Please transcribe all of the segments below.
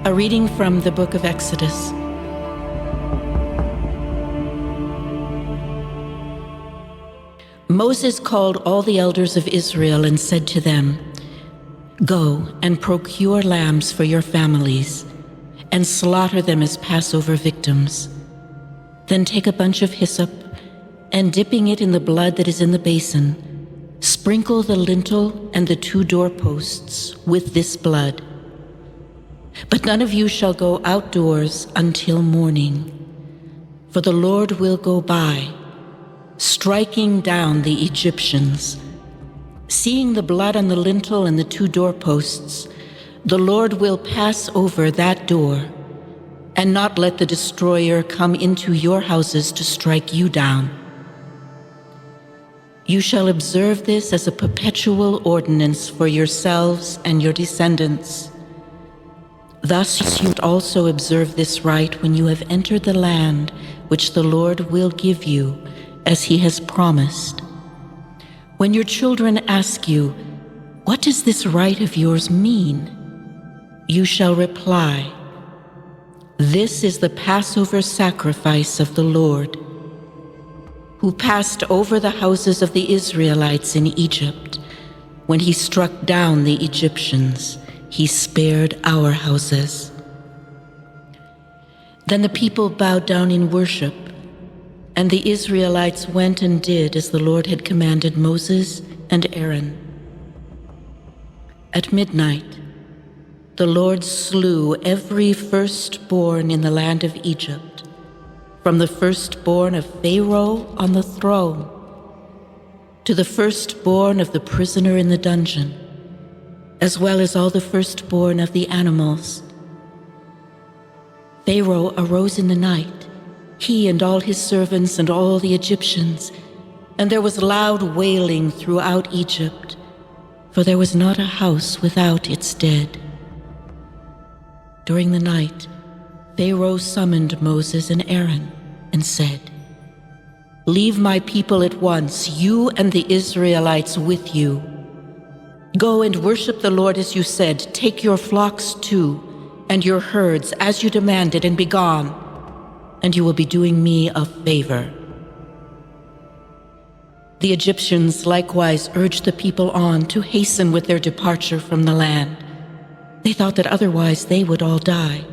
A reading from the book of Exodus. Moses called all the elders of Israel and said to them, "Go and procure lambs for your families, and slaughter them as Passover victims. Then take a bunch of hyssop, and dipping it in the blood that is in the basin, sprinkle the lintel and the 2 doorposts with this blood. But none of you shall go outdoors until morning, for the Lord will go by, striking down the Egyptians. Seeing the blood on the lintel and the 2 doorposts, the Lord will pass over that door and not let the destroyer come into your houses to strike you down. You shall observe this as a perpetual ordinance for yourselves and your descendants. Thus you also observe this rite when you have entered the land which the Lord will give you, as he has promised. When your children ask you, 'What does this rite of yours mean?' you shall reply, 'This is the Passover sacrifice of the Lord, who passed over the houses of the Israelites in Egypt. When he struck down the Egyptians, he spared our houses.' Then the people bowed down in worship, and the Israelites went and did as the Lord had commanded Moses and Aaron. At midnight, the Lord slew every firstborn in the land of Egypt, from the firstborn of Pharaoh on the throne to the firstborn of the prisoner in the dungeon, as well as all the firstborn of the animals. Pharaoh arose in the night, he and all his servants and all the Egyptians, and there was loud wailing throughout Egypt, for there was not a house without its dead. During the night, Pharaoh summoned Moses and Aaron and said, "Leave my people at once, you and the Israelites with you. Go and worship the Lord as you said. Take your flocks too, and your herds as you demanded, and be gone, and you will be doing me a favor." The Egyptians likewise urged the people on to hasten with their departure from the land. They thought that otherwise they would all die.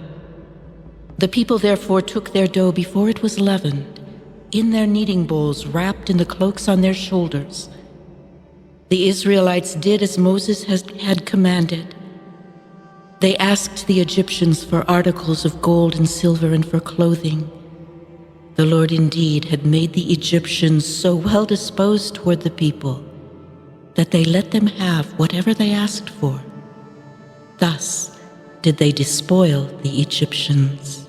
The people therefore took their dough before it was leavened, in their kneading bowls wrapped in the cloaks on their shoulders. The Israelites did as Moses had commanded. They asked the Egyptians for articles of gold and silver and for clothing. The Lord indeed had made the Egyptians so well disposed toward the people that they let them have whatever they asked for. Thus did they despoil the Egyptians.